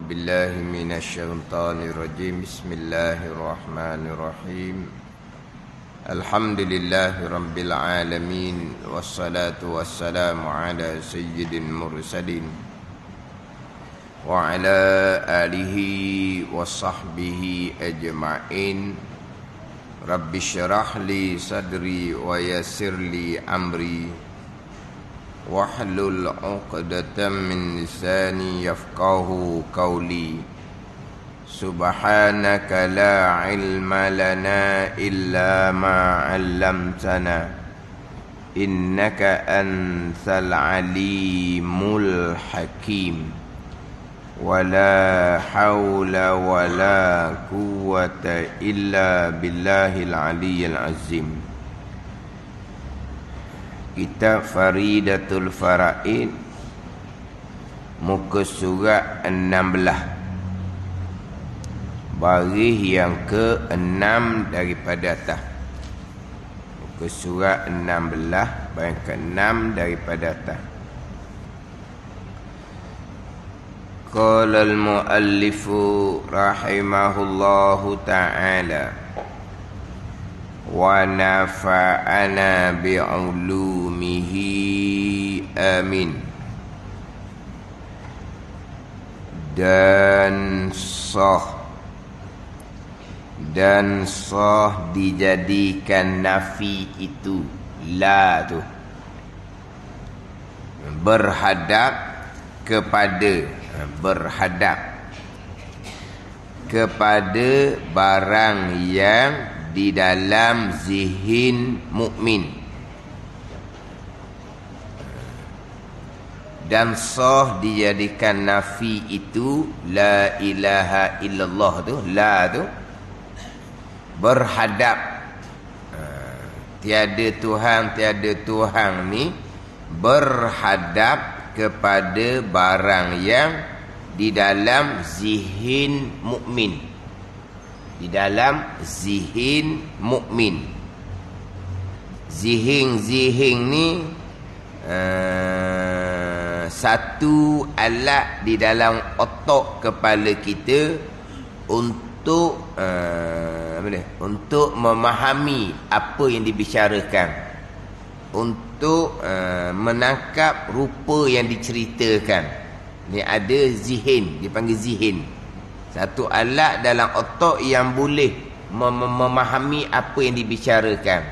بالله من الشيطان الرجيم بسم الله الرحمن الرحيم الحمد لله رب العالمين والصلاة والسلام على سيد المرسلين وعلى آله وصحبه أجمعين رب اشرح لي صدري ويسر لي أمري واحلل عقدة من لساني يفقهوا قولي سبحانك لا علم لنا إلا ما علمتنا إنك أنت العليم الحكيم ولا حول ولا قوة إلا بالله العلي العظيم. Kitab Faridatul Faraid, muka surat 16, baris yang ke-6 daripada atas. Muka surat 16, baris ke-6 daripada atas. Qala al-muallifu rahimahullahu ta'ala wa nafa'ana bi'ulumihi amin. Dan sah dijadikan nafi itu la tu berhadap kepada barang yang di dalam zihin mukmin, dan sah dijadikan nafi itu la ilaha illallah tu, la tu berhadap tiada Tuhan ni berhadap kepada barang yang di dalam zihin mukmin. Di dalam zihin mukmin. Zihin ni satu alat di dalam otak kepala kita untuk untuk memahami apa yang dibicarakan, untuk menangkap rupa yang diceritakan. Ni ada zihin, dipanggil zihin. Satu alat dalam otak yang boleh memahami apa yang dibicarakan.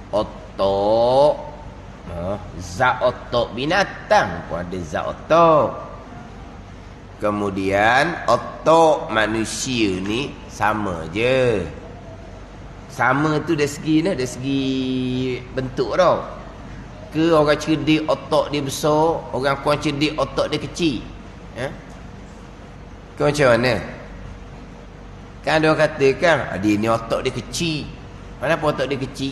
Otak, zat otak binatang pun ada zat otak. Kemudian otak manusia ni sama je. Sama tu dari segi bentuk tau. Ke orang cerdik otak dia besar, orang kurang cerdik otak dia kecil. Ke macam mana? Kan ada orang katakan dia ni otak dia kecil. Kenapa otak dia kecil?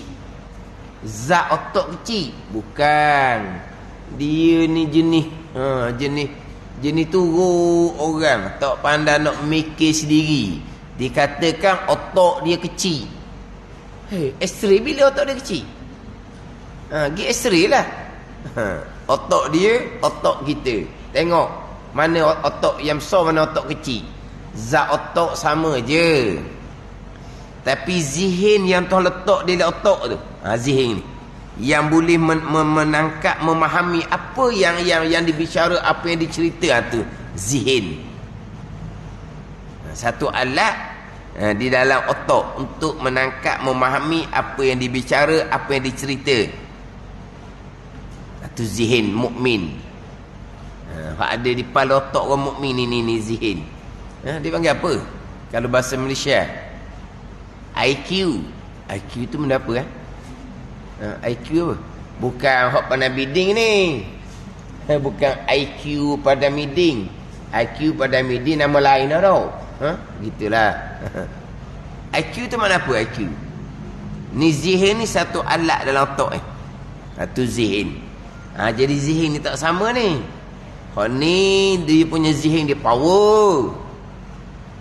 Zat otak kecil. Bukan. Dia ni jenis turun orang tak pandai nak mikir sendiri. Dikatakan otak dia kecil. X-ray bila otak dia kecil? Pergi X-ray lah. Otak dia, otak kita. Tengok mana otak yang besar, mana otak kecil. Zat otak sama je. Tapi zihin yang Tuhan letak di dalam otak tu, zihin ni yang boleh menangkap, memahami apa yang dibicara, apa yang dicerita tu, zihin. Satu alat di dalam otak untuk menangkap, memahami apa yang dibicara, apa yang dicerita. Itu zihin mukmin. Ada di kepala otak orang mukmin ni zihin. Dia panggil apa? Kalau bahasa Malaysia, IQ. IQ tu benda apa? IQ apa? Bukan hak pandai bidding ni. Bukan IQ pada bidding. IQ pada bidding nama lain dah tau. Gitulah. IQ tu mana apa IQ? Ni zihin ni satu alat dalam otak ni. Satu zihin. Jadi zihin ni tak sama ni. Hak ni dia punya zihin dia power.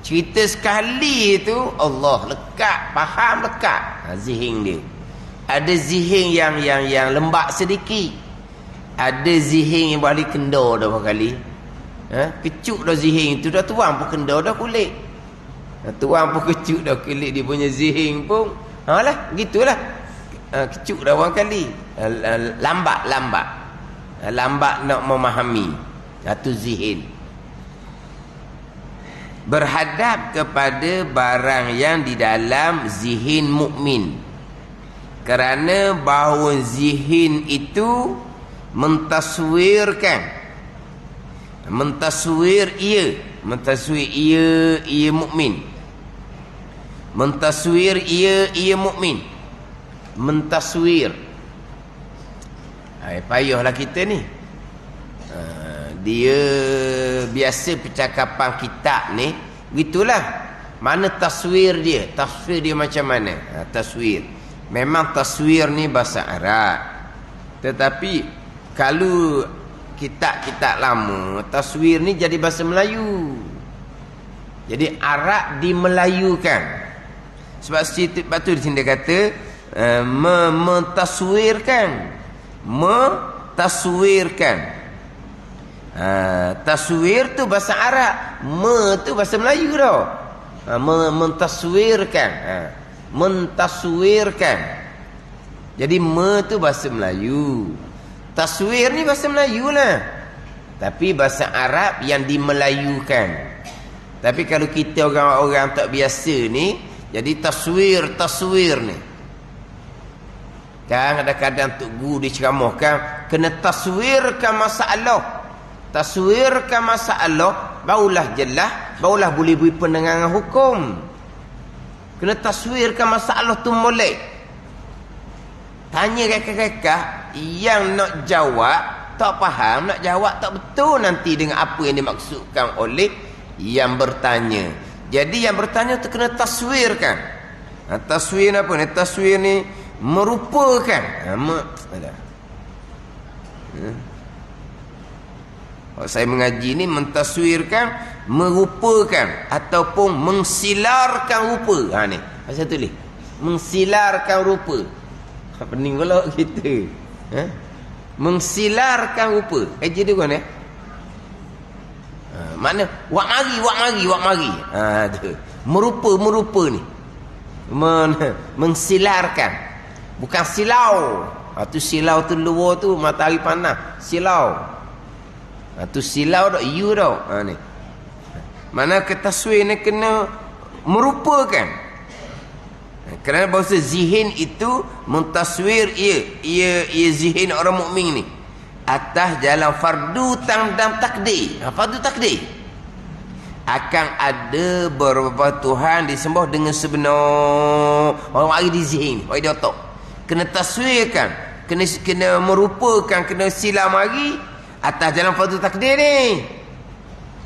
Cerita sekali tu Allah lekat, faham lekat. Zihin dia. Ada zihin yang lembak sedikit. Ada zihin yang boleh kendor dah berapa kali. Kecuk dah zihin tu, dah tuang pun kena dah kulit. Tuang pun kecuk dah kulit dia punya zihin pun. Lah, gitulah. Kecuk dah orang kali. Lambat nak memahami. Itu zihin. Berhadap kepada barang yang di dalam zihin mukmin. Kerana bahawa zihin itu mentaswirkan, mentaswir ia mukmin, mentaswir ia mukmin, mentaswir. Payahlah kita ni. Dia biasa percakapan kitab ni gitulah. Mana taswir dia? Taswir dia macam mana? Taswir. Memang taswir ni bahasa Arab. Tetapi kalau kitab-kitab lama, taswir ni jadi bahasa Melayu. Jadi Arab dimelayukan. Sebab tu di sini dia kata mentaswirkan. Mentaswirkan. Taswir tu bahasa Arab, tu bahasa Melayu dah. Mentaswirkan. Mentaswirkan. Jadi tu bahasa Melayu. Taswir ni bahasa Melayu lah. Tapi bahasa Arab yang dimelayukan. Tapi kalau kita orang-orang tak biasa ni, jadi taswir ni. Kan kadang-kadang Tok Guru diceramahkan, kena taswirkan masalah. Taswirkan masalah, barulah jelas, barulah boleh beri pendengaran hukum. Kena taswirkan masalah tu molek. Tanya kakak-kakak yang nak jawab tak faham, nak jawab tak betul nanti dengan apa yang dimaksudkan oleh yang bertanya. Jadi yang bertanya tu kena taswirkan. Taswir apa ni? Taswir ni merupakan. Saya mengaji ni mentaswirkan, merupakan ataupun mensilarkan rupa. Ni saya tulis mensilarkan rupa. Pening kalau kita mensilarkan rupa. Jadi kan mana wak mari. Tu merupa ni mensilarkan, bukan silau. Tu silau tu luar tu matahari panas, silau. Tu silau dak you dak. Ni mana ketaswir ni kena merupakan. Kerana bahasa zihin itu mentaswir ia zihin orang mukmin ni atas jalan fardu dan takdir. Fardu takdir. Akan ada beberapa Tuhan disembah dengan sebenar. Orang mari di zihin, orang di otak. Kena taswirkan, kena merupakan, kena sila mari atas jalan fardu takdir ni.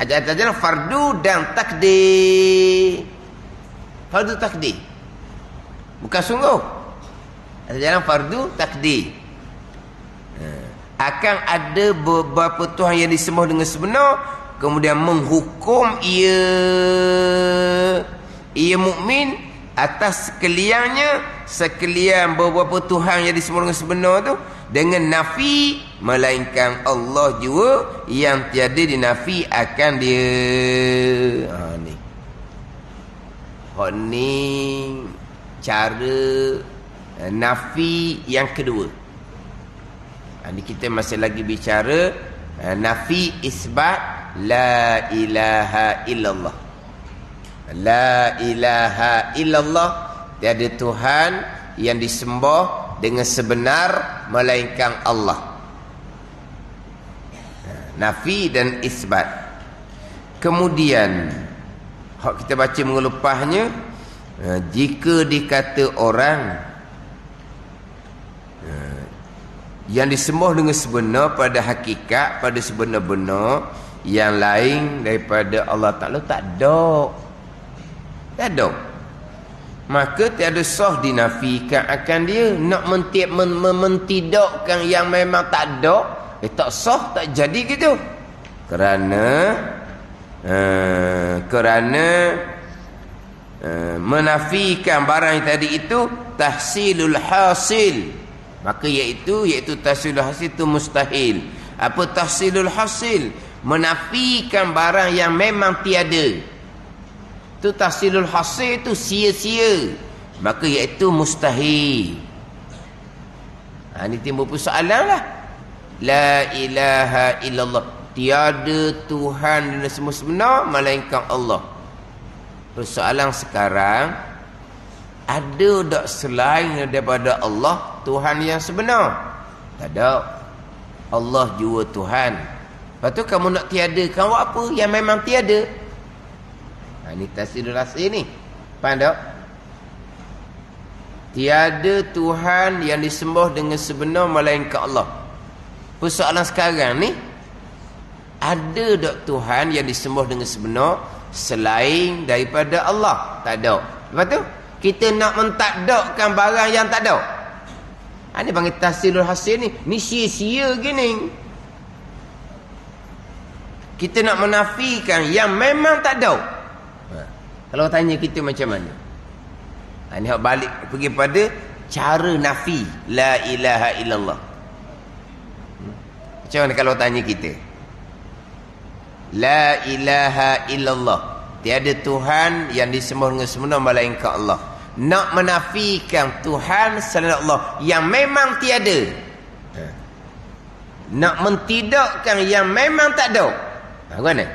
Atas jalan fardu dan takdir. Fardu takdir. Bukan sungguh. Atas jalan fardu takdir. Akan ada beberapa Tuhan yang disembah dengan sebenar, kemudian menghukum ia mukmin atas sekalian beberapa Tuhan yang disembah dengan sebenar tu dengan nafi, melainkan Allah juga yang tiada dinafi akan dia. Ni cara nafi yang kedua. Ini kita masih lagi bicara nafi isbat la ilaha illallah. La ilaha illallah, tiada Tuhan yang disembah dengan sebenar melainkan Allah. Nafi dan isbat. Kemudian hak kita baca mengelupahnya, jika dikata orang yang disembah dengan sebenar pada hakikat, pada sebenar-benar yang lain daripada Allah Ta'ala tak ada. Tak ada. Maka tiada sah dinafikan akan dia. Nak mentidakkan yang memang tak ada, tak sah, tak jadi gitu. Kerana menafikan barang yang tadi itu tahsilul hasil, maka iaitu tahsilul hasil itu mustahil. Apa tahsilul hasil? menafikan barang yang memang tiada. Itu tahsilul hasil, itu sia-sia, maka iaitu mustahil. Ini timbul persoalan lah. La ilaha illallah, tiada Tuhan dan semua sebenar melainkan Allah. Persoalan sekarang, ada tak selain daripada Allah Tuhan yang sebenar? Tak ada. Allah jua Tuhan. Lepas tu kamu nak tiadakan apa yang memang tiada? Ini tahsilul hasil ni. Faham tak? Tiada Tuhan yang disembah dengan sebenar melainkan Allah. Persoalan sekarang ni, ada tak Tuhan yang disembah dengan sebenar selain daripada Allah? Tak ada. Lepas tu kita nak mentakdakkan barang yang tak ada. Ini panggil tahsilul hasil ni. Ni sia-sia gini. Kita nak menafikan yang memang tak ada. Kalau tanya kita macam mana? Ini hak balik pergi pada cara nafi la ilaha illallah. Macam mana kalau tanya kita? La ilaha illallah, tiada Tuhan yang disembah dengan sebenar melainkan Allah. Nak menafikan Tuhan selain Allah yang memang tiada. Nak mentidakkan yang memang tak ada. Bagaimana?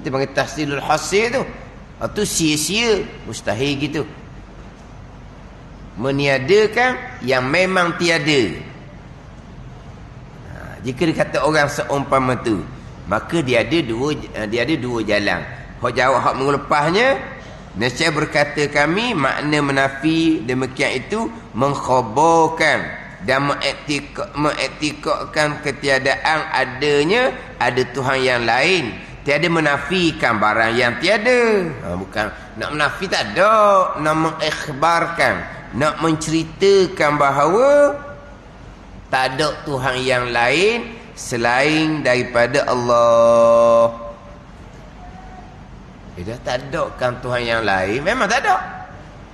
Nanti panggil tahsilul hasil tu. Itu sia-sia, mustahil gitu. Meniadakan yang memang tiada. Jika dikata orang seumpama tu, maka dia ada dua jalan. Hak jawab hak mengelepasnya, nescaya berkata kami, makna menafi demikian itu mengkhabarkan dan mengiktikadkan ketiadaan adanya ada Tuhan yang lain. Tiada menafikan barang yang tiada. Bukan nak menafi, tak ada. Nak mengikhbarkan, nak menceritakan bahawa tak ada Tuhan yang lain selain daripada Allah. Dah tak ada kan Tuhan yang lain, memang tak ada.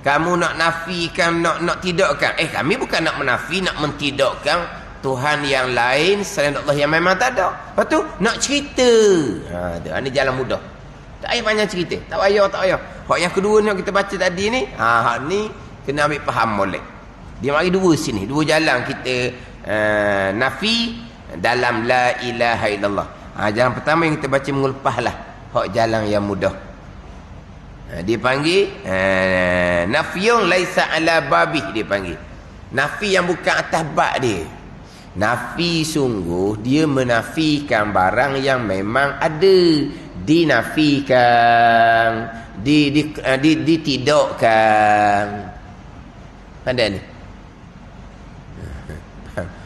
Kamu nak nafikan, nak tidakkan. Kami bukan nak menafi, nak mentidakkan Tuhan yang lain selain Allah yang memang tak ada. Lepas tu nak cerita. Ini jalan mudah. Tak payah banyak cerita. Tak payah. Hak yang kedua ni yang kita baca tadi ni, hak ni kena ambil faham molek. Dia mari dua sini, dua jalan kita nafi dalam la ilaha illallah. Jalan pertama yang kita baca mengelepaslah hak jalan yang mudah. Dia panggil nafiyun laisa ala babih, dia panggil. Nafi yang bukan atas bab dia. Nafi sungguh dia menafikan barang yang memang ada, dinafikan, ditidakkan. Pandai ni.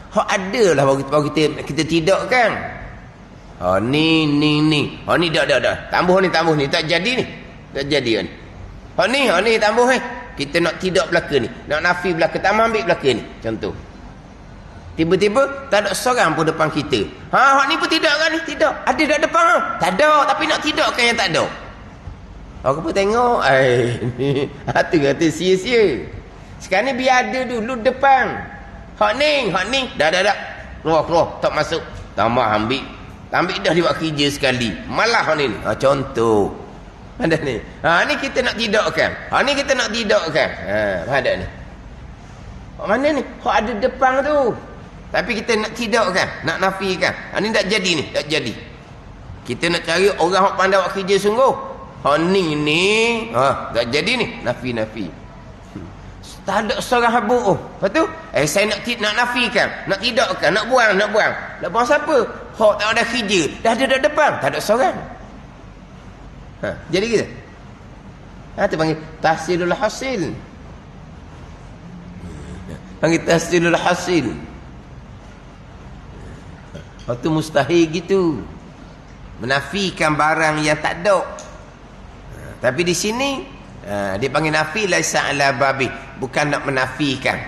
Hak ada lah baru kita tidakkan. Ni. Ni dah. Tambah ni. Tak jadi ni. Tak jadi ni. Ni tambah ni. Kita nak tidak belaka ni. Nak nafi belaka. Tak ambil belaka ni. Contoh. Tiba-tiba tak ada seorang pun depan kita. Hak ni pun tidak kan ni? Tidak. Ada dah depan ha? Tak ada. Tapi nak tidakkan yang tak ada. Aku pun tengok. Ni. Tu kata sia-sia. Sekarang ni biar ada dulu depan. Hak ni. Dah. Keluar. Tak masuk. Tambah ambil. Dah dia buat kerja sekali. Malah hak ni. Contoh. Ada ni. Ni kita nak tidakkan. Ni kita nak tidakkan. Ada ni. Mana ni? Hak ada depan tu. Tapi kita nak tidakkan, nak nafikan. Ini tak jadi ni, tak jadi. Kita nak cari orang yang pandai buat kerja sungguh. Ni. Tak jadi ni, nafi. Tak ada seorang habuk. Lepas tu, saya nak nafikan, nak tidakkan, nak buang. Nak buang siapa? Hak tak ada kerja, dah ada depan, tak ada seorang. Jadi kita. Itu panggil tahsilul hasil. Panggil tahsilul hasil. Itu mustahil gitu. Menafikan barang yang tak ada. Tapi di sini dia panggil nafi laisa ala babi. Bukan nak menafikan.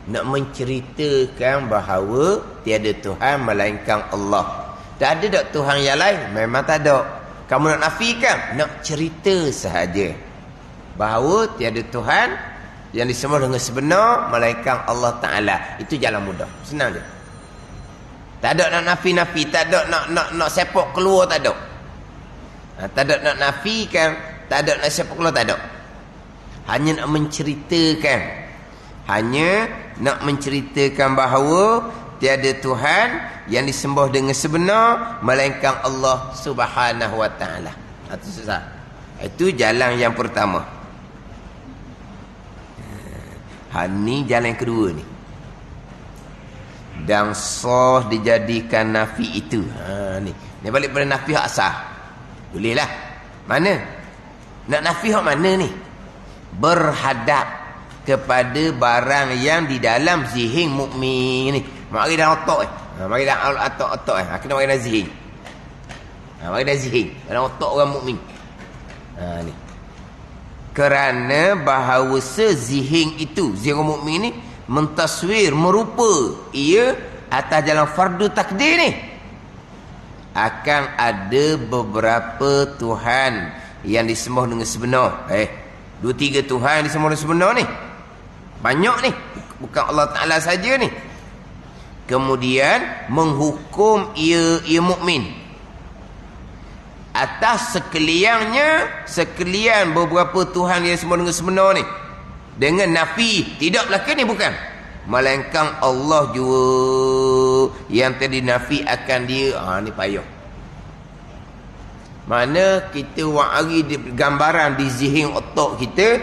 Nak menceritakan bahawa tiada Tuhan melainkan Allah. Tak ada tak Tuhan yang lain? Memang tak ada. Kamu nak nafikan? Nak cerita sahaja bahawa tiada Tuhan yang disembah dengan sebenar melainkan Allah Ta'ala. Itu jalan mudah. Senang je. Tak ada nak nafi-nafi, tak ada nak sepak keluar, tak ada. Tak ada nak nafikan, tak ada nak sepak keluar, tak ada. Hanya nak menceritakan. Hanya nak menceritakan bahawa tiada Tuhan yang disembah dengan sebenar melainkan Allah Subhanahu wa taala. Itu susah. Itu jalan yang pertama. Ni jalan yang kedua ni. Dan sah dijadikan nafi itu. Ni balik pada nafi hak sah. Boleh lah. Mana? Nak nafi hak mana ni? Berhadap kepada barang yang di dalam zihin mukmin ni. Mari dalam otak mari dalam otak kena mari dalam zihin. Mari dalam zihin, dalam otak orang mukmin. Ni. Kerana bahawa sezihin itu, zihin orang mukmin ni mentaswir, merupa ia atas jalan fardu takdir ni. Akan ada beberapa Tuhan yang disembah dengan sebenar. 2-3 Tuhan yang disembah dengan sebenar ni. Banyak ni. Bukan Allah Ta'ala saja ni. Kemudian menghukum ia mukmin atas sekalian beberapa Tuhan yang disembah dengan sebenar ni. Dengan nafi, tidak belaka ni bukan. Melainkan Allah juga yang tadi nafi akan dia. Ni payah. Mana kita wari gambaran di zihin otak kita,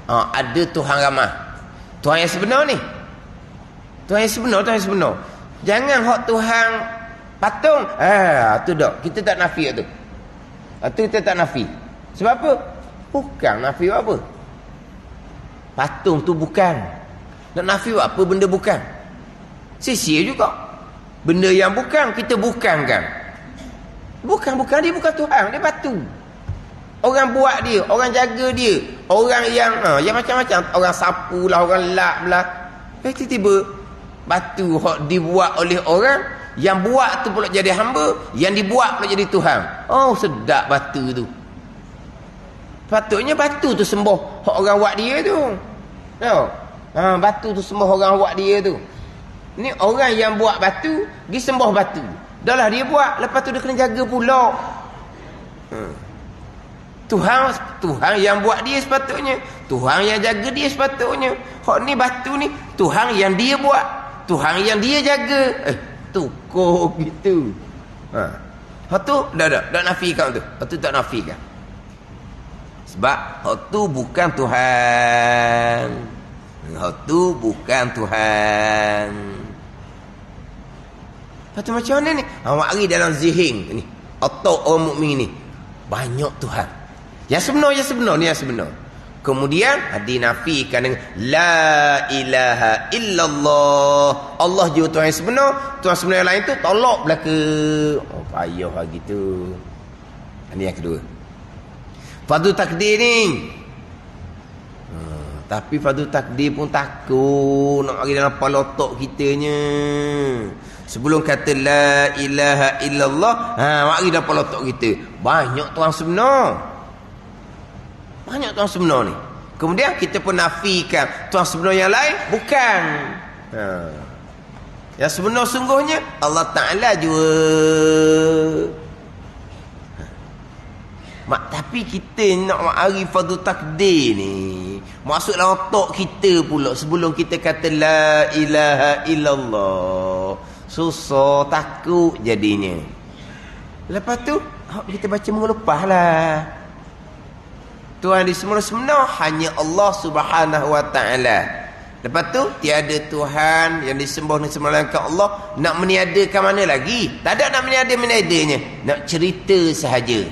ada Tuhan ramah. Tuhan yang sebenar ni. Tuhan yang sebenar. Jangan hak Tuhan patung. Tu dak. Kita tak nafi tu. Itu kita tak nafi. Sebab apa? Bukan nafi apa. Patung tu bukan. Nak nafi apa benda bukan? Sia-sia juga. Benda yang bukan kita bukankan. Bukan dia bukan Tuhan, dia batu. Orang buat dia, orang jaga dia, orang yang macam-macam, orang sapu lah, orang lap lah. Tiba-tiba batu hak dibuat oleh orang, yang buat tu pula jadi hamba, yang dibuat pula jadi Tuhan. Sedap batu tu. Patutnya batu tu sembah hak orang buat dia tu. Batu tu sembah orang buat dia tu. Ni orang yang buat batu, pergi sembah batu. Dah lah dia buat, lepas tu dia kena jaga pula. Tuhan yang buat dia sepatutnya, Tuhan yang jaga dia sepatutnya. Hak ni batu ni Tuhan yang dia buat, Tuhan yang dia jaga. Tukar gitu. Hak tu dah nafikan tu. Hak tu tak nafikan. Sebab hak tu bukan Tuhan. Hak tu bukan Tuhan. Lepas tu macam mana ni? Mari dalam zihin ni, otak orang mukmin ni, banyak Tuhan. Yang sebenar. Kemudian dinafikan dengan la ilaha illallah. Allah juga Tuhan yang sebenar. Tuhan sebenar yang lain tu tolak belaka. Payah lah gitu. Ini yang kedua. Fardu takdir ni. Tapi fardu takdir pun takut nak mari dalam kepala otak kitanya. Sebelum kata la ilaha illallah, mari dalam kepala otak kita. Banyak Tuhan sebenar. Banyak Tuhan sebenar ni. Kemudian kita pun nafikan Tuhan sebenar yang lain bukan. Yang sebenar sungguhnya Allah Ta'ala juga. Tapi kita nak mari fardu takdir ni, masuk dalam otak kita pula sebelum kita kata la ilaha illallah. Susah, takut jadinya. Lepas tu kita baca mengelepah lah. Tuhan di semula-semula hanya Allah Subhanahu wa taala. Lepas tu tiada Tuhan yang disembah dengan melainkan Allah. Nak meniadakan mana lagi? Tak ada nak meniadanya. Nak cerita sahaja.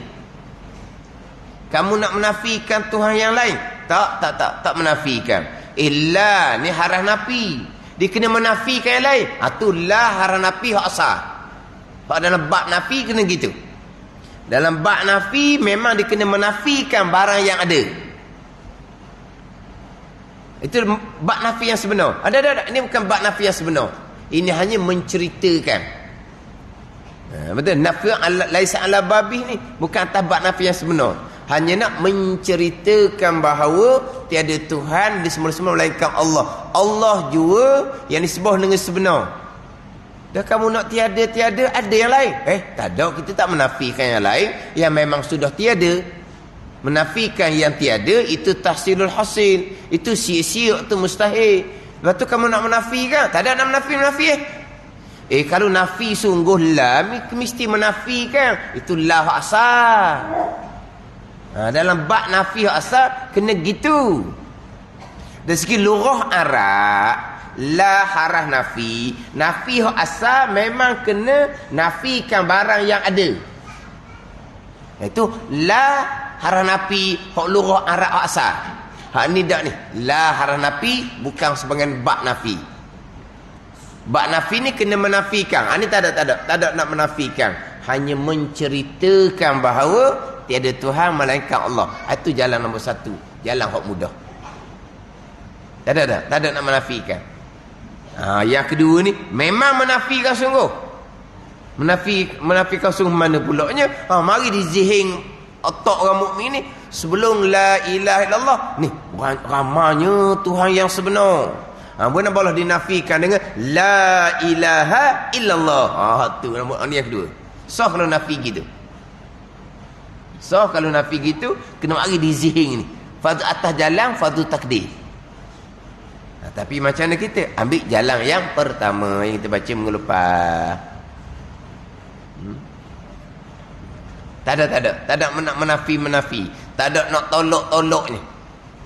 Kamu nak menafikan Tuhan yang lain? Tak menafikan. Illa ni harah nafi. Dia kena menafikan yang lain. Itulah harah nafi hak asal. Hak dalam bab nafi kena gitu. Dalam bab nafi memang dia kena menafikan barang yang ada. Itu bab nafi yang sebenar. Ada. Ini bukan bab nafi yang sebenar. Ini hanya menceritakan. Betul. Nafi laisa ala babih ni bukan atas bab nafi yang sebenar. Hanya nak menceritakan bahawa tiada Tuhan di semula-semula melainkan Allah. Allah juga yang disembah dengan sebenar. Dah kamu nak tiada, ada yang lain. Tak ada, kita tak menafikan yang lain yang memang sudah tiada. Menafikan yang tiada itu tahsilul hasil. Itu sia-sia, itu mustahil. Lepas tu kamu nak menafikan, tak ada nak menafi. Kalau nafi sungguh lah, mesti menafikan. Itu lah asal. Dalam bab nafi asal kena gitu. Dari segi lughah Arab, la harah nafi. Nafi asal memang kena nafikan barang yang ada. Itu la harah nafi hak lughah Arab asal. Hak ni dak ni. La harah nafi bukan sebagai bab nafi. Bab nafi ni kena menafikan. Ni tak ada nak menafikan. Hanya menceritakan bahawa tiada Tuhan melainkan Allah. Itu jalan nombor satu. Jalan hak mudah. Tak ada nak menafikan. Yang kedua ni memang menafikan sungguh. Menafikan sungguh mana pulaknya? Mari di zihin otak orang mukmin ni sebelum la ilaha illallah ni ramanya Tuhan yang sebenar. Boleh boleh dinafikan dengan la ilaha illallah. Tu ni yang kedua. So kalau nafi gitu. Kalau nafi gitu kena mari di zihin ni. Fadu atas jalan fadu takdir. Tapi macam mana kita ambil jalan yang pertama yang kita baca minggu lepas. Tak ada nak menafi. Tak ada nak tolok ni.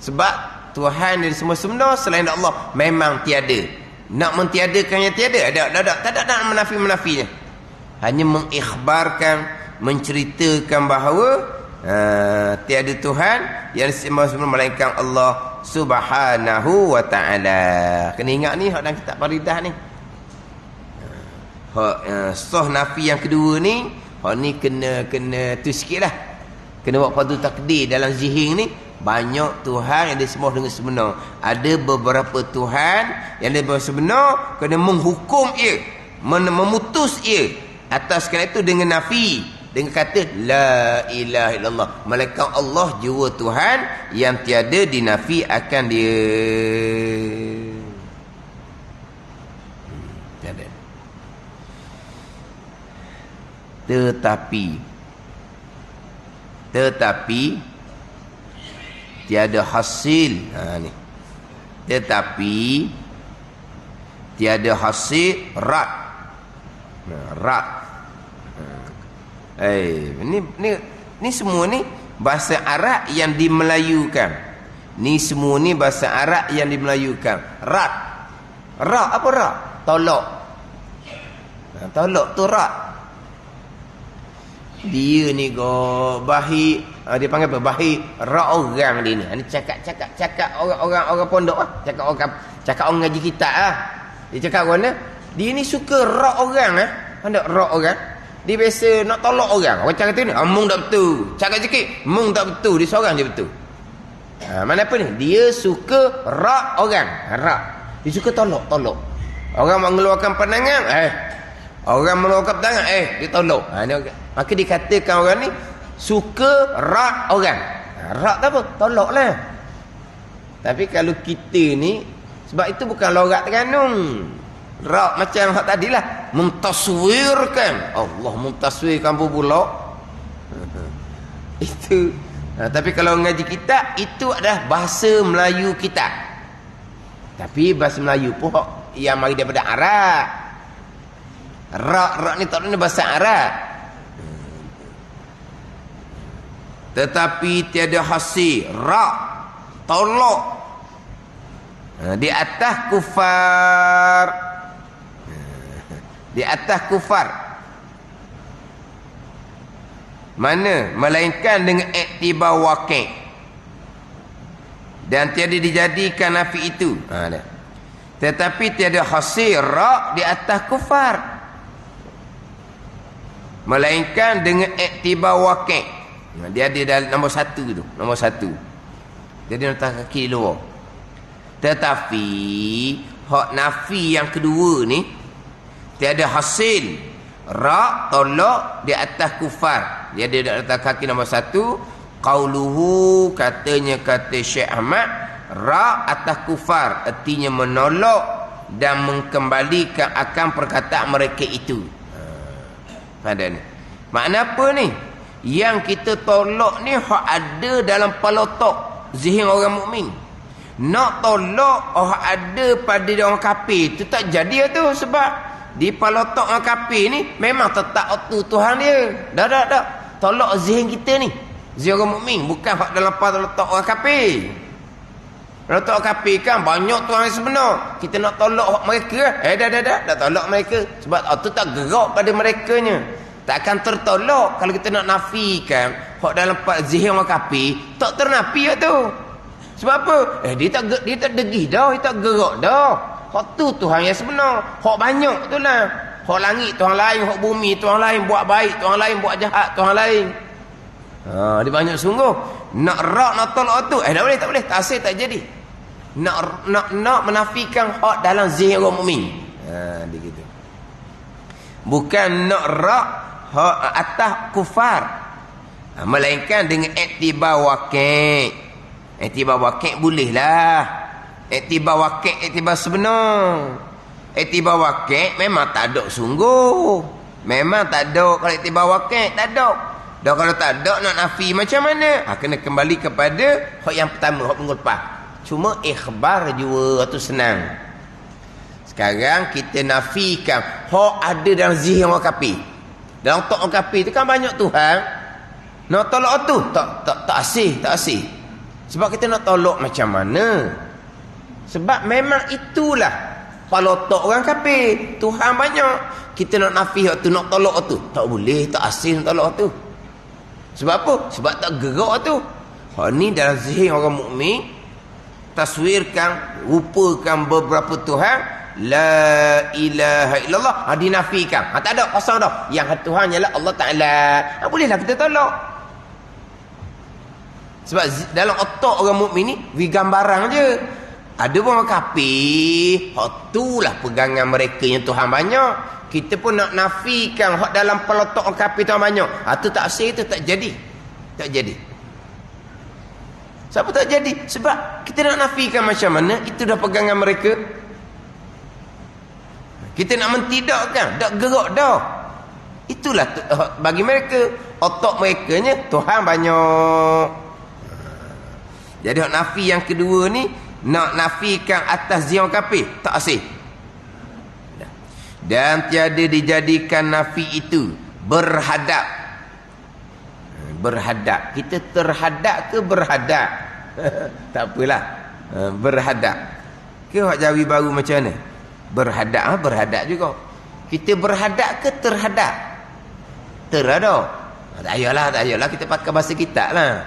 Sebab Tuhan dari semua sebenar selain Allah memang tiada. Nak mentiadakan yang tiada tak ada nak menafinya. Hanya mengikhbarkan, menceritakan bahawa tiada Tuhan yang semua sebenar melainkan Allah Subhanahu wa ta'ala. Kena ingat ni hak dalam kitab Faridah ni. Soh nafi yang kedua ni, hak ni kena tu sikitlah. Kena buat fadu takdir dalam zihin ni. Banyak Tuhan yang disembah dengan sebenar. Ada beberapa Tuhan yang disembah sebenar, kena menghukum ia, memutus ia. Atas kerana itu dengan nafi, dengan kata la ilaha illallah, malaikat Allah jua Tuhan yang tiada dinafi akan dia. Tiada. Tetapi tiada hasil. Ni. Tetapi tiada hasil rad. Rad. Ni semua ni bahasa Arab yang dimelayukan. Ni semua ni bahasa Arab yang dimelayukan. Rad. Rad apa rad? Tolak. Tolak tu rad. Dia ni bahi, dia panggil apa? Bahi rad orang dia ni. Ni cakap orang pondok lah. Cakap orang ngaji kitab lah. Dia cakap orang ni, dia ni suka rad orang lah. Ada rad orang. Dia biasa nak tolak orang. Orang cakap tu ni, mung tak betul. Cakap sikit, mung tak betul. Dia seorang je betul. Mana apa ni? Dia suka rak orang. Rak. Dia suka tolak. Orang mengeluarkan pandangan, orang mengeluarkan pandangan, dia tolak. Maka dikatakan orang ni suka rak orang. Rak tak apa? Tolak lah. Tapi kalau kita ni, sebab itu bukan lorat Terengganu. Rak macam hak tadilah, mentaswirkan. Allah mentaswirkan pula. Itu. Tapi kalau ngaji kitab, itu adalah bahasa Melayu kita. Tapi bahasa Melayu pun yang mari daripada Arab. Rak ni tak ada bahasa Arab. Tetapi tiada hasil. Rak tolak di atas kufar. Di atas kufar. Mana? Melainkan dengan iktibar waqi'. Dan tiada dijadikan nafi itu. Tetapi tiada hasil ra' di atas kufar. Melainkan dengan iktibar waqi'. Dia ada dalam nombor satu tu. Nombor satu. Jadi letak kaki luar. Tetapi hak nafi yang kedua ni, tiada hasil ra' tolak di atas kufar. Dia ada letak kaki nombor satu. Qauluhu, katanya kata Syekh Ahmad, ra' atas kufar, artinya menolak dan mengembalikan akan perkataan mereka itu. Pada ni. Makna apa ni? Yang kita tolak ni hak ada dalam kepala otak zihin orang mukmin. Nak tolak hak ada pada orang kafir tu tak jadi tu, sebab di kepala otak orang kafir ni memang tetap waktu Tuhan dia. Dah. Tolak zihin kita ni. Zihin orang mukmin bukan hak dalam kepala otak orang kafir. Kalau tak kafir kan banyak Tuhan yang sebenar. Kita nak tolak mereka. Dah tolak mereka. Sebab itu tak gerak pada merekanya. Tak akan tertolak kalau kita nak nafikan hak dalam zihir orang kafir, tak ternafi tu. Sebab apa? Dia tak degih dah, dia tak gerak dah. Hak tu Tuhan yang sebenar. Hak banyak tu lah. Hak langit Tuhan lain, hak bumi Tuhan lain, buat baik Tuhan lain, buat jahat Tuhan lain. Dia banyak sungguh. Nak rak nak tolak tu, tak boleh, tak asal tak jadi. Nak menafikan hak dalam zihir orang mukmin. Dia gitu. Bukan nak rak hak atas kufar. Melainkan dengan iktibar waqi'. Iktibar waqi' bolehlah. Iktibar waqi', iktibar sebenar. Iktibar waqi' memang tak ada sungguh. Memang tak ada. Kalau iktibar waqi' tak ada. Dah kalau tak ada nak nafi macam mana? Kena kembali kepada hak yang pertama, hak minggu lepas. Cuma ikhbar jua tu senang. Sekarang kita nafikan hak ada dalam zihir orang kafir. Dalam otak orang kafir tu kan banyak Tuhan. Nak tolak tu tak asih. Sebab kita nak tolak macam mana? Sebab memang itulah kepala otak orang kafir. Tuhan banyak. Kita nak nafi hak tu, nak tolak tu, tak boleh, tak asih nak tolak tu. Sebab apa? Sebab tak gerak tu. Hak ni dalam zihir orang mukmin, taswirkan, rupakan beberapa Tuhan, la ilaha illallah, dinafikan. Tak ada, kosong dah. Yang Tuhan ialah Allah Ta'ala. Bolehlah kita tolak. Sebab dalam otak orang mukmin ni gambaran je. Ada pun orang kafir, itulah pegangan mereka yang Tuhan banyak. Kita pun nak nafikan hak dalam pelotok orang kafir Tuhan banyak. Tu tak asal, itu tak jadi. Tak jadi. Siapa tak jadi? Sebab kita nak nafikan macam mana, itu dah pegangan mereka. Kita nak mentidakkan, tak gerak dah. Itulah bagi mereka, otak merekanya Tuhan banyak. Jadi hak nafi yang kedua ni, nak nafikan atas zion kafir, tak asih. Dan tiada dijadikan nafi itu berhadap. Berhadap. Kita terhadap ke berhadap? Tak apalah. Berhadap. Ke hak Jawi baru macam mana? Berhadap, berhadap juga. Kita berhadap ke terhadap? Terhadap. Tak payahlah kita pakai bahasa kitab lah.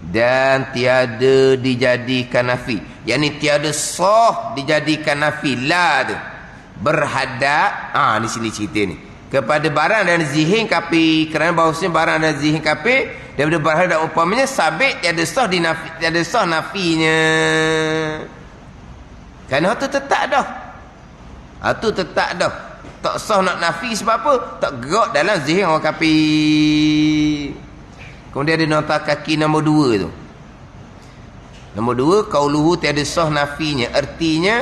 Dan tiada dijadikan nafi, yakni tiada sah dijadikan nafi la tu berhadap. Di sini cerita ni kepada barang dan zihin kafir, kerana bahawasanya barang dan zihin kafir daripada berhadap umpamanya sabit tiada sah dinafi, tiada sah nafinya. Kerana tu tetap dah. Tu tetap dah. Tak sah nak nafi sebab apa? Tak gerak dalam zihin orang kafir. Kemudian ada nota kaki nombor 2 tu. Nombor 2, qauluhu tiada sah nafinya. Artinya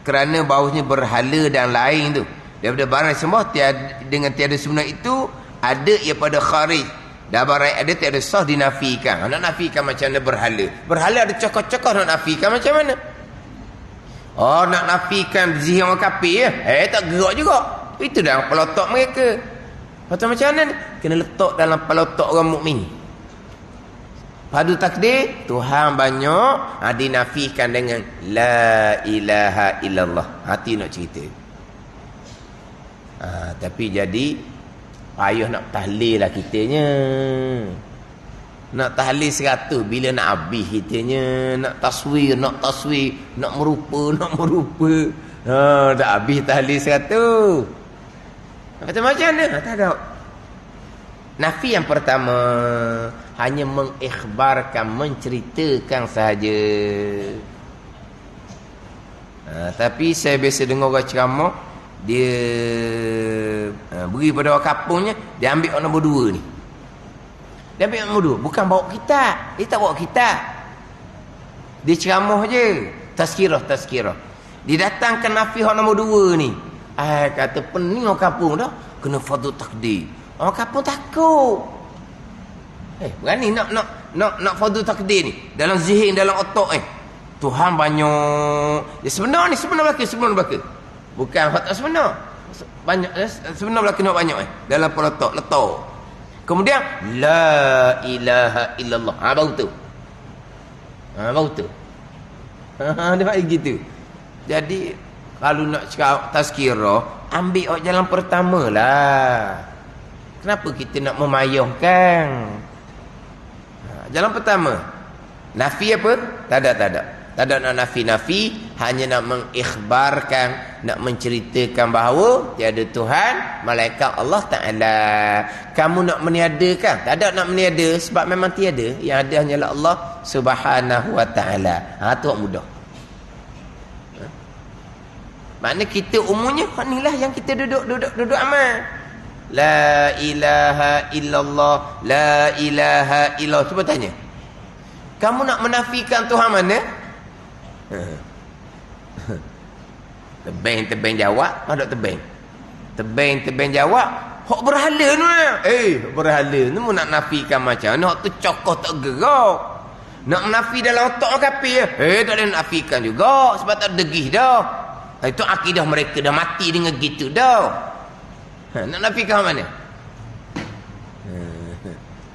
kerana bahawasanya berhala dan lain tu, daripada barang sembah dengan tiada sebenar itu ada ia pada kharij. Dah barang ada tiada sah dinafikan. Nak nafikan macam mana berhala? Berhala ada cokoh-cokoh, nak nafikan macam mana? Nak nafikan zihir orang kafir tak gerak juga. Itu dah pelotok mereka. Patut macam mana? Kena letak dalam pelotok orang mukmin. Padu takdir Tuhan banyak, dinafikan dengan la ilaha illallah. Hati nak cerita. Tapi jadi payah nak tahlil lah kitanya. Nak tahlil 100 bila nak habis kitanya. Nak taswir, nak merupa. Dah habis tahlil 100. Kata macam mana? Tak ada. Nafi yang pertama hanya mengikhbarkan, menceritakan sahaja. Tapi saya biasa dengar orang ceramah, dia beri pada orang kampungnya, dia ambil orang nombor 2 ni. Dia ambil nombor 2, bukan bawa kitab. Dia tak bawa kitab. Dia ceramah je. Tazkirah. Didatangkan nafi hak nombor 2 ni. Kata pening orang kampung dah. Kena fardhu takdir. Orang kampung takut. Berani nak fardhu takdir ni. Dalam zihin, dalam otak Tuhan banyak. Ya sebenar belaka. Bukan hak tak sebenar. Banyak sebenar belaka nak banyak dalam peletak letak. Kemudian la ilaha illallah. Baru tu. Dia buat gitu. Jadi kalau nak cakap tazkirah, ambil jalan pertama lah. Kenapa kita nak memayahkan? Jalan pertama, nafi apa? Tak ada nak nafi, hanya nak mengikhbarkan, nak menceritakan bahawa tiada Tuhan, malaikat Allah Ta'ala. Kamu nak meniadakan? Tak ada nak meniada, sebab memang tiada. Yang ada hanyalah Allah Subhanahu Wa Ta'ala. Tu mudah. Maknanya kita umumnya inilah yang kita duduk amal. La ilaha illallah, la ilaha illallah. Cuba tanya, kamu nak menafikan Tuhan mana? Tebing jawab. Ada tebing jawab. Hak berhala tu berhala tu nak nafikan macam mana? Hak tu cokoh tak gerak. Nak menafi dalam otak kafir. Tak ada nafikan juga sebab tak degih dah. Itu akidah mereka dah mati dengan gitu dah. Nak nafikan mana?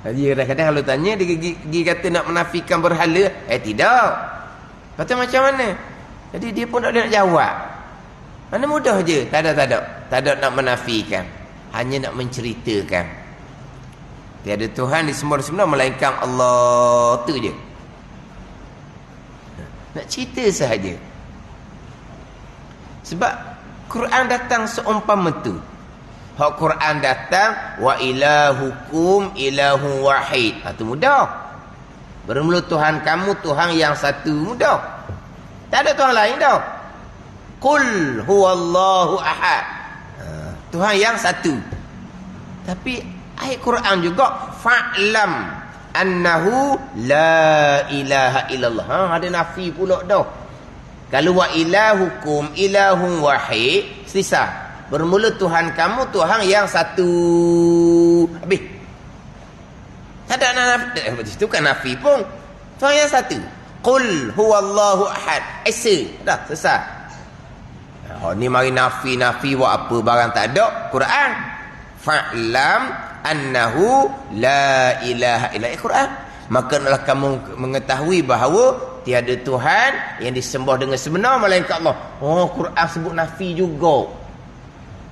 Dia kadang-kadang kalau tanya dia kata nak menafikan berhala, tidak. Kata macam mana? Jadi dia pun tak ada nak jawab. Mana mudah je. Tak ada nak menafikan, hanya nak menceritakan tiada Tuhan disembah melainkan Allah, tu je. Nak cerita sahaja. Sebab Quran datang seumpama tu. Hak Quran datang wa ilahukum ilahu wahid. Itu mudah. Bermula Tuhan kamu Tuhan yang satu, mudah. Tak ada Tuhan lain dah. Qul huwallahu ahad. Tuhan yang satu. Tapi ayat Quran juga fa'lam annahu la ilaha illallah. Ada nafi pula dah. Kalau wa ilahukum ilahun wahid, selesai. Bermula Tuhan kamu Tuhan yang satu. Habis. Tak ada nafi. Itu kan nafi pun. Tuhan yang satu. Qul huwallahu ahad. Dah selesai. Ni mari nafi buat apa barang tak ada. Quran. Fa'lam annahu la ilaha illa Quran. Maka adalah kamu mengetahui bahawa tiada Tuhan yang disembah dengan sebenar melainkan Allah. Quran sebut nafi juga.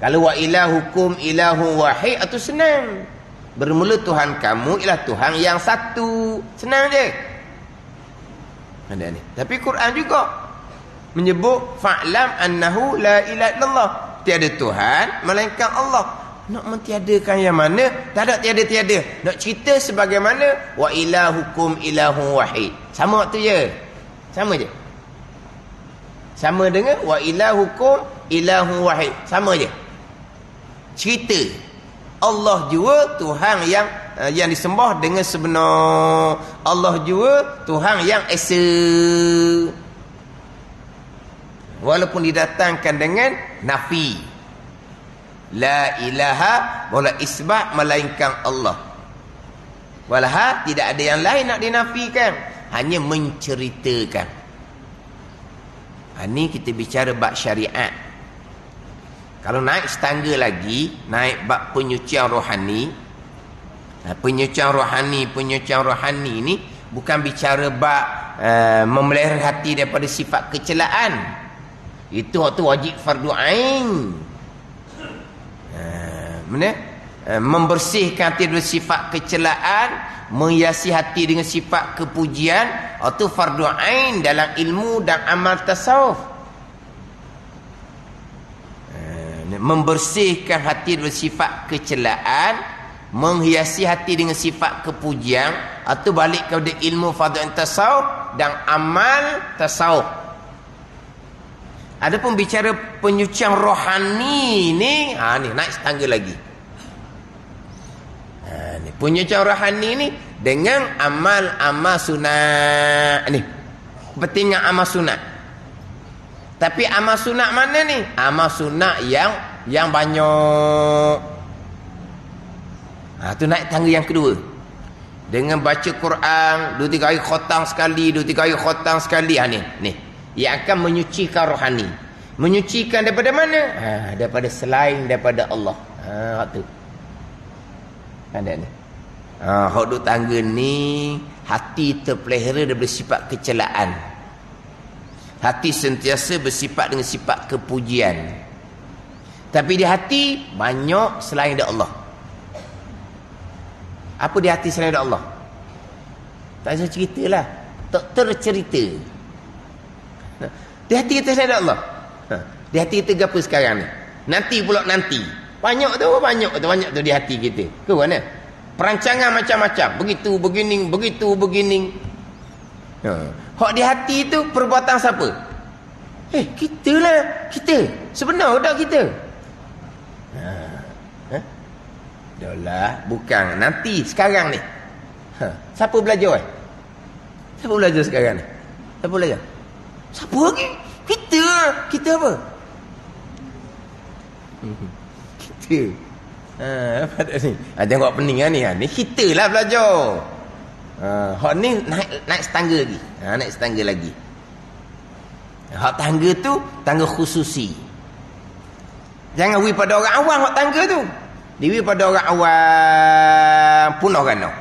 Kalau wa ilahukum ilahu wahid, itu senang. Bermula Tuhan kamu ialah Tuhan yang satu. Senang je. Ada ni. Tapi Quran juga menyebut fa'lam annahu la ilaha illallah. Tiada Tuhan melainkan Allah. Nak mentiadakan yang mana? Tak ada tiada-tiada. Nak cerita sebagaimana wa ilahukum ilahu wahid. Sama waktu je. Sama je. Sama dengan wa ilahukum ilahu wahid. Sama je. Cerita Allah juga Tuhan yang disembah dengan sebenar. Allah juga Tuhan yang esa. Walaupun didatangkan dengan nafi. La ilaha wala isbat melainkan Allah. Walaha tidak ada yang lain nak dinafikan, hanya menceritakan. Ini kita bicara bab syariat. Kalau naik setangga lagi, naik bab penyucian rohani. Penyucian rohani ni bukan bicara bab memelihara hati daripada sifat kecelaan. Itu waktu wajib fardu ain. Membersihkan hati dari sifat kecelaan, menghiasi hati dengan sifat kepujian, itu fardu ain dalam ilmu dan amal tasawuf. Membersihkan hati dari sifat kecelaan, menghiasi hati dengan sifat kepujian, itu balik kepada ilmu fardu ain tasawuf dan amal tasawuf. Adapun bicara penyucian rohani ni, ni naik setangga lagi. Ni penyucian rohani ni dengan amal sunat ni. Pentingnya amal sunat. Tapi amal sunat mana ni? Amal sunat yang banyak. Tu naik tangga yang kedua. Dengan baca Quran 2-3 hari khotang sekali, 2-3 hari khotang sekali. Ni. Yang akan menyucikan rohani. Menyucikan daripada mana? Daripada selain daripada Allah. Tu. Ada ni. Hak duk tangga ni hati terpelihara daripada sifat kecelaan. Hati sentiasa bersifat dengan sifat kepujian. Tapi di hati banyak selain daripada Allah. Apa di hati selain daripada Allah? Tak usah ceritalah. Tak tercerita. Di hati kita selain daripada Allah. Di hati kita apa sekarang ni? Nanti pula nanti. Banyak tu di hati kita. Ke mana? Perancangan macam-macam. Begitu begini. Hak di hati tu perbuatan siapa? Kita lah. Kita. Sebenar tak kita? Dah lah. Bukan. Nanti. Sekarang ni. Siapa belajar? Siapa belajar sekarang ni? Siapa belajar? Siapa lagi? Kita. Kita apa? Kita. Apa tak ni? Tengok pening ni. Ni kita lah belajar. Hak ni naik setangga lagi. Naik setangga lagi. Hak tangga tu tangga khususi. Jangan wi pada orang awam hak tangga tu. Diwi pada orang awam pun orang no.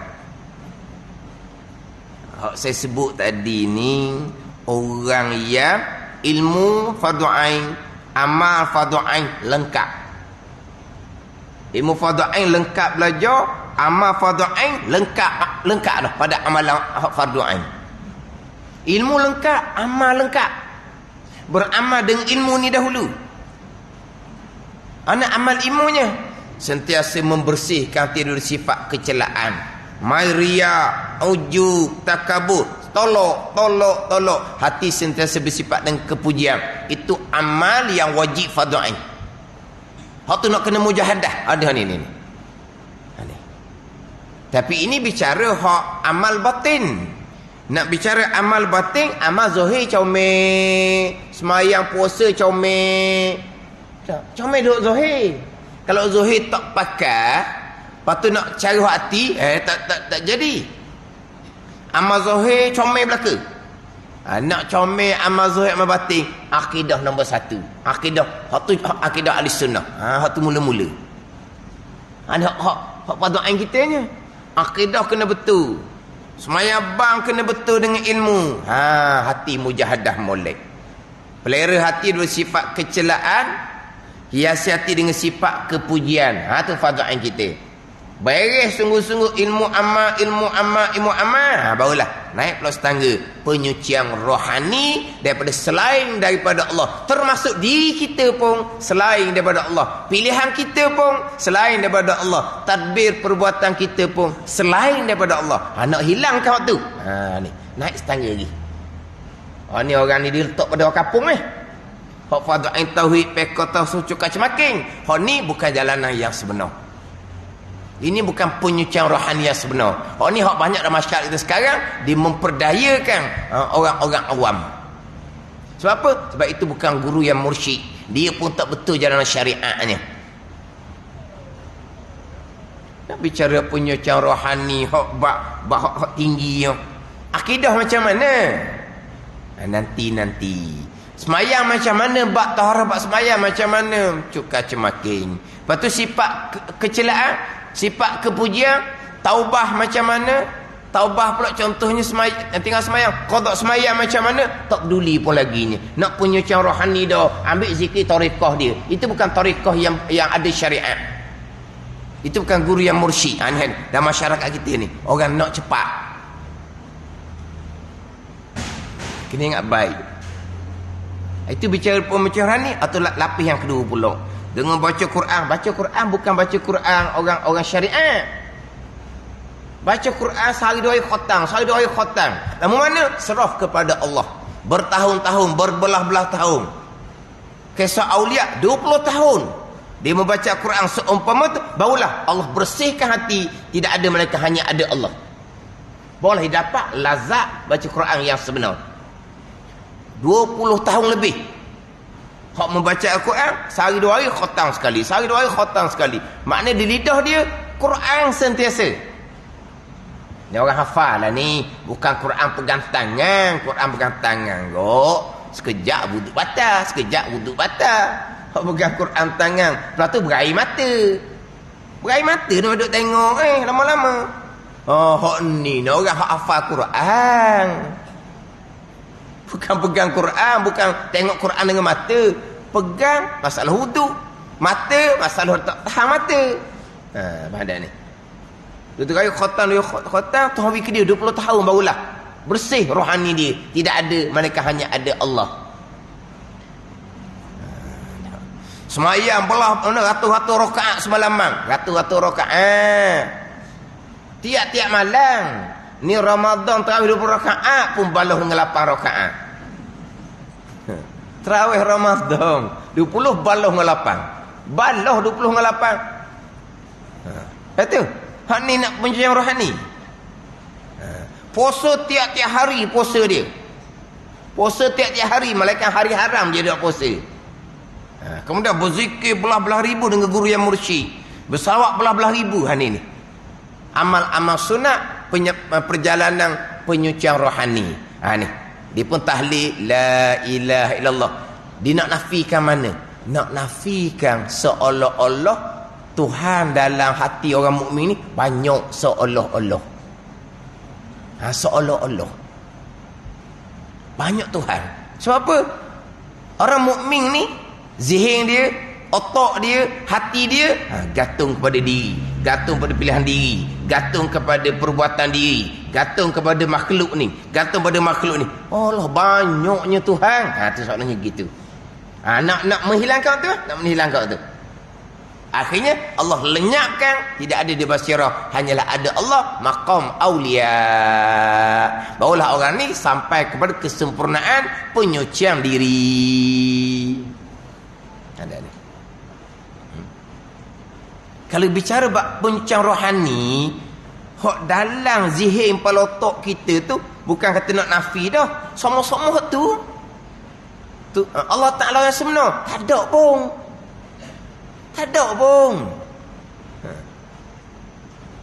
Hak saya sebut tadi ni orang yang ilmu fardu ain, amal fardu ain lengkap. Ilmu fardu ain lengkap belajar, amal fardu ain lengkap dah pada amalan fardu ain. Ilmu lengkap, amal lengkap. Beramal dengan ilmu ni dahulu. Anak amal ilmunya sentiasa membersihkan tidur sifat kecelaan, ria, ujub, takabur, tolok. Hati sentiasa bersifat dengan kepujian. Itu amal yang wajib fardu ain. Hak tu nak kena mujahadah. Ada ni. Tapi ini bicara hak amal batin. Nak bicara amal batin, amal zahir comel, semayang puasa comel. Comel duk zahir. Kalau zahir tak pakai, lepas tu nak cari hati, tak jadi. Amal zahir comel belaka. Nak comel amal zahir amal batin, akidah nombor 1. Akidah, hak tu akidah ahli sunnah. Hak tu mula-mula. Hak fardu ain kitanya. Akidah kena betul. Semayang bang kena betul dengan ilmu. Hati mujahadah molek. Pelera hati dua sifat kecelaan, hiasi hati dengan sifat kepujian. Tu fardu ain kita. Beres sungguh-sungguh ilmu amal. Barulah naik plus tangga penyucian rohani daripada selain daripada Allah. Termasuk diri kita pun selain daripada Allah. Pilihan kita pun selain daripada Allah. Tadbir perbuatan kita pun selain daripada Allah. Nak hilangkan waktu. Ni naik setangga lagi. Ni orang ni diletak pada orang kampung ni. Hak fardu ain tauhid pekotah sucuk kacemaking. Hak ni bukan jalanan yang sebenar. Ini bukan penyucian rohani yang sebenar. Ni hak banyak dalam masyarakat kita sekarang, dia memperdayakan orang-orang awam. Sebab apa? Sebab itu bukan guru yang mursyid. Dia pun tak betul jalanan syariatnya. Nak bicara penyucian rohani, hak tinggi. Akidah macam mana? Nanti. Semayang macam mana? Bak taharah bak semayang macam mana? Cukar cemaking. Lepas tu sifat kecelaan, sifat kepujian, taubah macam mana? Taubah pula contohnya tinggal semayang, qada semayang macam mana? Tak peduli pun lagi ni. Nak penyucian rohani dah, ambil zikir tarekah dia. Itu bukan tarekah yang ada syariat. Itu bukan guru yang mursyid. Dan masyarakat kita ni orang nak cepat. Kena ingat baik. Itu bicara pemecahan ni atau lapis yang kedua pula. Dengan baca Quran. Baca Quran bukan baca Quran orang syariat. Baca Quran sehari 2 hari khatam. Lama mana? Serah kepada Allah. Bertahun-tahun, berbelah-belah tahun. Kisah Aulia 20 tahun. Dia membaca Quran seumpama tu, barulah Allah bersihkan hati. Tidak ada mereka, hanya ada Allah. Boleh dapat lazat baca Quran yang sebenar. 20 tahun lebih. Hak membaca Al-Quran, sehari 2 hari khatam sekali, sehari 2 hari khatam sekali. Maknanya di lidah dia Quran sentiasa. Ni orang hafal lah ni. Bukan Quran pegang tangan, Quran pegang tangan kok. Sekejap wuduk batal, sekejap wuduk batal. Hak pegang Quran tangan, lepas tu berair mata. Berair mata dia duduk tengok lama-lama. Oh, hak ni orang hak hafal Quran. Bukan pegang Quran, bukan tengok Quran dengan mata. Pegang masalah wuduk, mata masalah tak tahan mata. Badan ni. Itu kali khatam tu habis ke dia 20 tahun barulah bersih rohani dia. Tidak ada, malaikat hanya ada Allah. Semayang belah ratus-ratus rakaat semalaman, ratus-ratus rakaat. Tiap-tiap malam. Ni Ramadan tarawih 20 rakaat pun balah dengan 8 rakaat. Tarawih Ramadan 20 balah dengan 8. Balah 20 dengan 8. Itu. Hak ni nak pencahayaan rohani. Puasa tiap-tiap hari puasa dia. Puasa tiap-tiap hari, malaikat hari haram dia nak puasa. Kemudian berzikir belah-belah ribu dengan guru yang mursyid. Bersalawat belah-belah ribu hari ni. Amal-amal sunat perjalanan penyucian rohani. Ni. Dia pun tahlil la ilaha illallah. Dia nak nafikan mana? Nak nafikan seolah-olah Tuhan dalam hati orang mukmin ni banyak seolah-olah. Seolah-olah. Banyak Tuhan. Sebab apa? Orang mukmin ni zihn dia, otak dia, hati dia gantung kepada diri, gantung kepada pilihan diri, gantung kepada perbuatan diri, gantung kepada makhluk ni, gantung pada makhluk ni. Allah banyaknya Tuhan. Tu soalannya gitu. Nak menghilangkan tu, nak menghilangkan tu. Akhirnya Allah lenyapkan, tidak ada di basirah, hanyalah ada Allah, maqam aulia. Barulah orang ni sampai kepada kesempurnaan penyucian diri. Ada ni. Kalau bicara bab penyucian rohani, hak dalam zihn kepala otak kita tu bukan kata nak nafi dah. Sama-sama hak tu Allah Taala yang sebenar. Tak ada pun. Tak ada pun.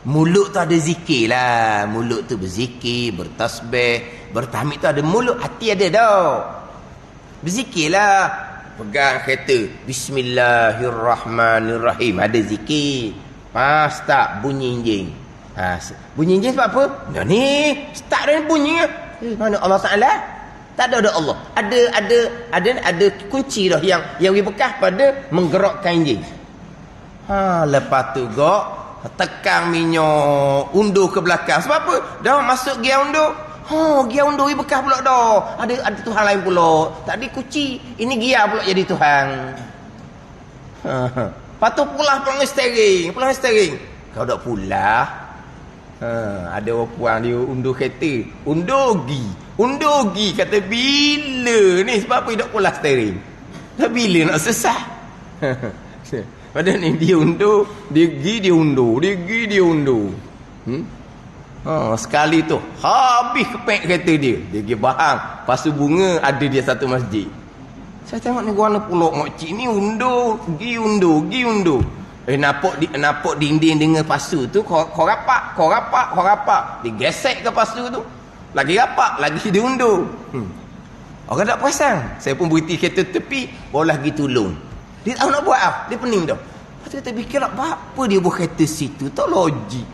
Mulut tu ada zikir lah. Mulut tu berzikir, bertasbih, bertahmid tu ada mulut, hati ada dah. Berzikir lah. Pegang kereta, bismillahirrahmanirrahim, ada zikir. Pas tak bunyi enjing. Bunyi enjing sebab apa? Nah ni start dah bunyi. Mana Allah Taala? Tak ada Allah. Ada kunci dah yang beri bekas pada menggerakkan enjing. Lepas tu gok tekan minyak undur ke belakang. Sebab apa? Dah masuk gear undur. Gear undur beri bekas pula dah. Ada Tuhan lain pula. Tadi kunci, ini gear pula jadi Tuhan. Lepas tu pulah steering. Kau dak pulah. Ada orang puang dia undur kereta. Undur gi. Kata bila ni? Sebab apa dia dak pulah steering? Dah bila nak sesat? Padahal ni dia undur, dia undur. Sekali tu habis kepek kereta dia pergi bahang. Pasu bunga ada dia satu masjid. Saya tengok ni guana pulak makcik ni undur. Nampak dinding dengan pasu tu kau rapak. Digesek ke pasu tu. Lagi rapak, lagi dia undur. Orang tak perasan. Saya pun berhenti kereta tepi, barulah pergi tolong. Dia tahu nak buat apa, dia pening dah. Lepas tu kita fikir apa dia buat kereta situ, tak logik.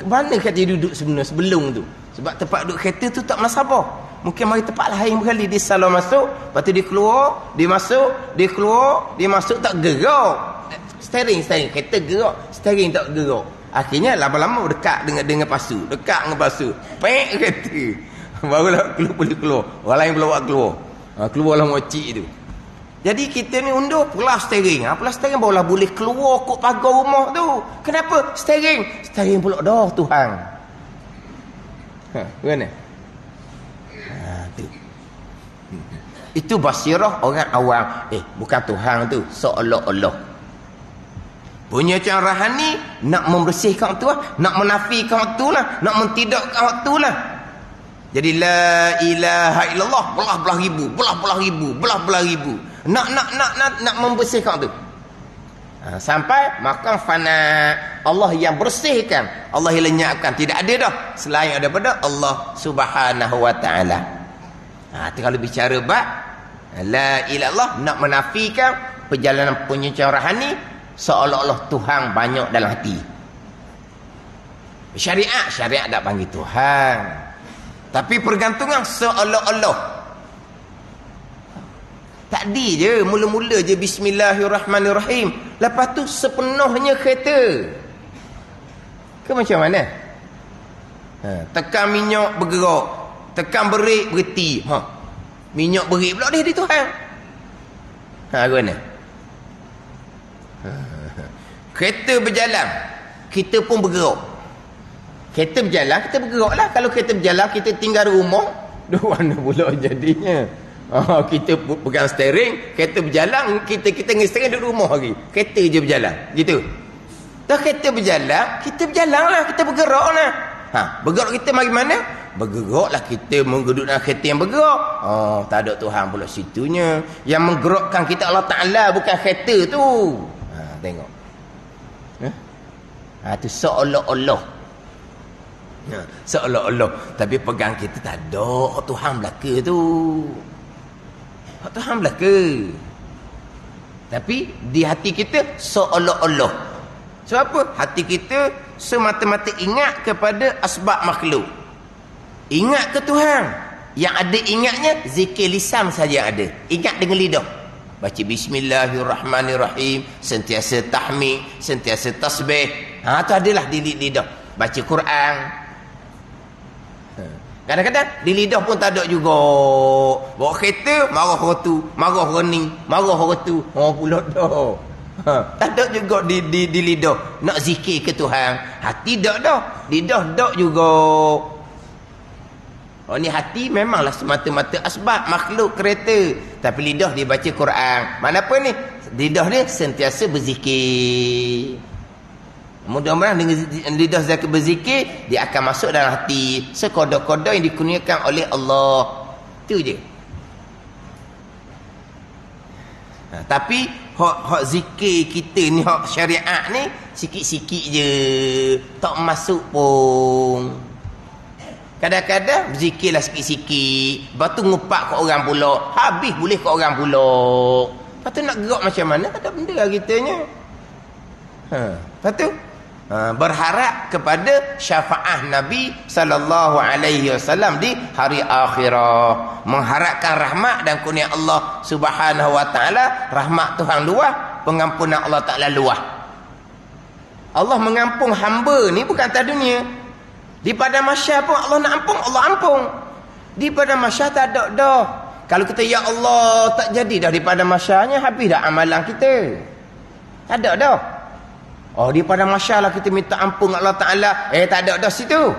Mana kata dia duduk sebenarnya sebelum tu? Sebab tempat duduk kereta tu tak menasabah. Mungkin mari tempat lain berkali. Dia salah masuk, lepas tu dia keluar, dia masuk, dia keluar, dia masuk, tak gerak. Steering, kereta gerak, steering tak gerak. Akhirnya lama-lama dekat dengan pasu. Pek kereta. Barulah boleh keluar. Orang lain belum buat keluar. Keluarlah mocik tu. Jadi kita ni undur pulah steering. Pulah steering barulah boleh keluar kot pagar rumah tu. Kenapa? Steering pula dah Tuhan. Mana? Tu. Itu basirah orang awam. Bukan Tuhan tu, seolah-olah. Punya cara rohani nak membersihkan tu lah, nak menafikan tu lah, nak mentidakkan tu lah. Jadi la ilaha illallah belah-belah ribu. Nak membersihkan tu. Sampai maka fana, Allah yang bersihkan, Allah yang lenyapkan, tidak ada dah selain daripada Allah Subhanahu wa taala. Tu kalau bicara bab la ilallah, nak menafikan perjalanan penyucian rohani seolah-olah Tuhan banyak dalam hati. Syariat tak panggil Tuhan, tapi pergantungan seolah-olah. Tadi je, mula-mula je bismillahirrahmanirrahim, lepas tu sepenuhnya kereta ke macam mana? Tekan minyak bergerak, tekan brek berhenti, minyak brek pula dia di Tuhan. Ke mana? Kereta berjalan, kita pun bergerak. Kereta berjalan, kita bergerak lah. Kalau kereta berjalan, kita tinggal rumah, duh mana pula jadinya? Kita pegang steering, kereta berjalan, kita dengan steering duduk rumah lagi. Kereta je berjalan, gitu. Dah kereta berjalan, kita berjalan lah, kita bergerak lah. Bergerak kita mari mana? Bergerak lah kita mengedut dalam kereta yang bergerak. Tak ada Tuhan pula situnya. Yang menggerakkan kita Allah Ta'ala, bukan kereta tu. Tengok. Tu seolah-olah. Seolah-olah. Tapi pegang kita tak ada Tuhan belaka tu. Tuhan belaka. Tapi di hati kita seolah-olah. Sebab apa? Hati kita semata-mata ingat kepada asbab makhluk. Ingat ke Tuhan. Yang ada ingatnya zikir lisan saja ada. Ingat dengan lidah. Baca bismillahirrahmanirrahim, sentiasa tahmid, sentiasa tasbih. Tu adalah di lidah. Baca Quran. Kadang-kadang di lidah pun tak ada juga. Bawa kereta, marah orang tu, marah orang ni, marah orang tu. Pula dah. Tak ada juga di lidah. Nak zikir ke Tuhan. Hati tak dah. Lidah tak juga. Ni hati memanglah semata-mata asbab makhluk kereta. Tapi lidah dia baca Quran. Mana apa ni? Lidah dia sentiasa berzikir. Mudah-mudahan dengan lidah zakir berzikir, dia akan masuk dalam hati sekodoh-kodoh yang dikurniakan oleh Allah. Itu je. Tapi hak zikir kita ni, hak syariat ni sikit-sikit je, tak masuk pun. Kadang-kadang berzikirlah sikit-sikit, lepas tu ngupak ke orang pula, habis boleh ke orang pula. Lepas tu nak gerak macam mana? Tak ada benda lah kitanya. Lepas tu berharap kepada syafaat Nabi sallallahu alaihi wasallam di hari akhirat, mengharapkan rahmat dan kurnia Allah Subhanahu wa taala. Rahmat Tuhan luas, pengampunan Allah Taala luas. Allah mengampun hamba ni bukan atas dunia. Di padang mahsyar pun Allah nak ampun, Allah ampun. Di padang mahsyar tak ada dah. Kalau kita ya Allah tak jadi dah di padang mahsyarnya, habis dah amalan kita. Tak ada dah. Di padang mahsyar lah kita minta ampun Allah Ta'ala. Tak ada dah situ.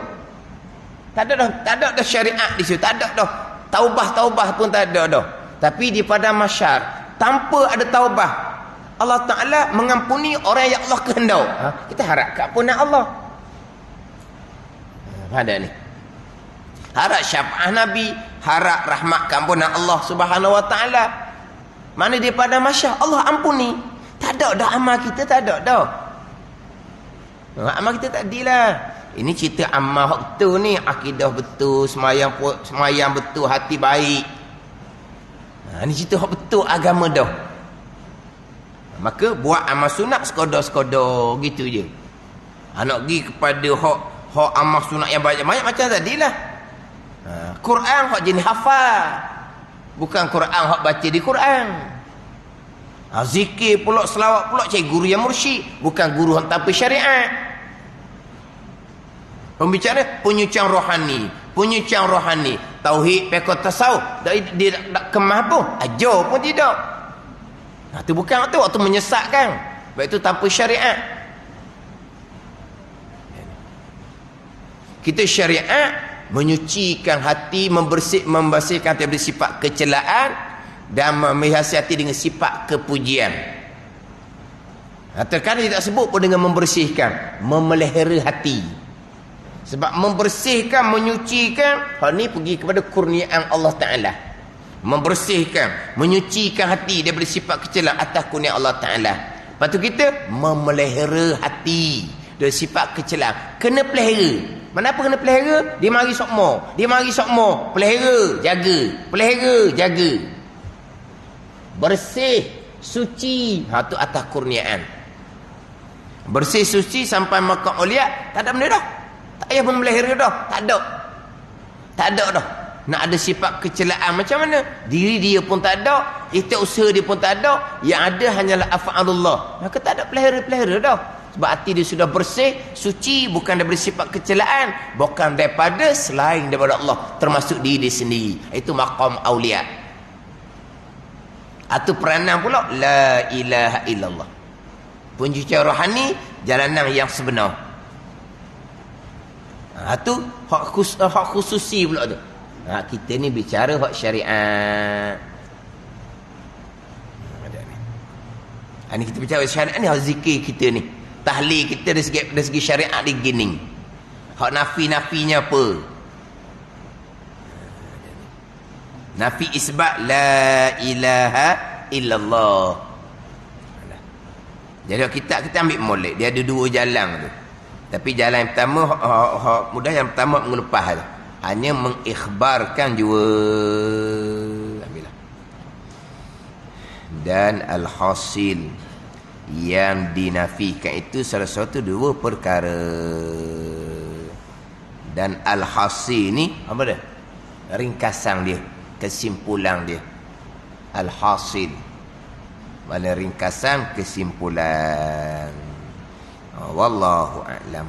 Tak ada dah syariat di situ. Tak ada dah. Taubah pun tak ada dah. Tapi di padang mahsyar, tanpa ada taubah, Allah Ta'ala mengampuni orang yang Allah kehendau. Kita harap keampunan Allah. Ada ni. Harap syafaat Nabi, harap rahmat keampunan Allah Subhanahu wa Ta'ala. Mana di padang mahsyar Allah ampuni. Tak ada dah amal kita, tak ada dah. Amal kita tak adilah. Ini cerita amal hak betul ni, akidah betul, semayang betul, hati baik. Ini cerita hak betul agama dah. Maka buat amal sunat sekodar-sekodar gitu je. Nak pergi kepada hak amal sunat yang banyak-banyak macam tadilah. Quran hak jenis hafal, bukan Quran hak baca di Quran. Zikir pula, selawat pula cari guru yang mursyid, bukan guru hantar syariat. Pembicara penyucian rohani, tauhid, fiqh, tasawuf, dia tak kemah pun, ajar pun tidak. Itu bukan waktu menyesatkan, baik itu tanpa syariat. Kita syariat menyucikan hati, membersihkan daripada sifat kecelaan dan menghiasi hati dengan sifat kepujian. Terkadang tidak sebut pun dengan membersihkan, memelihara hati. Sebab membersihkan, menyucikan, hal ni pergi kepada kurniaan Allah Ta'ala. membersihkan, menyucikan hati daripada sifat kecelaan atas kurnia Allah Ta'ala. Lepas tu kita memelihara hati dari sifat kecelaan. Kena pelihara. Kenapa kena pelihara? Dia mari sokmo, pelihara, jaga. Bersih, suci, tu atas kurniaan. Bersih, suci sampai maqam aulia, tak ada benda dah. Tak payah memelihara dah, tak ada dah. Nak ada sifat kecelaan macam mana? Diri dia pun tak ada, ikhtiar usaha dia pun tak ada, yang ada hanyalah af'alullah. Maka tak ada pelihara dah. Sebab hati dia sudah bersih, suci, bukan daripada sifat kecelaan, bukan daripada selain daripada Allah, termasuk diri dia sendiri. Itu maqam aulia. Atau peranan pula la ilaha illallah. Pencucian rohani, jalanan yang sebenar. Itu hak khususi pula tu. Kita ni bicara hak syariat. Ini kita bicara syariat ni, hak zikir kita ni, tahlil kita dari segi syariat ni gini. Hak nafinya apa? Nafi isbat la ilaha illallah. Jadi kita ambil molek, dia ada dua jalan tu. Tapi jalan yang pertama hak mudah, yang pertama mengelupas tu. Hanya mengikhbarkan jua. Ambillah. Dan al-hasil, yang dinafikan itu salah satu dua perkara. Dan al-hasil ni apa dia? Ringkasan dia, kesimpulan dia. Al-hasil, mana ringkasan kesimpulan. Wallahu a'lam.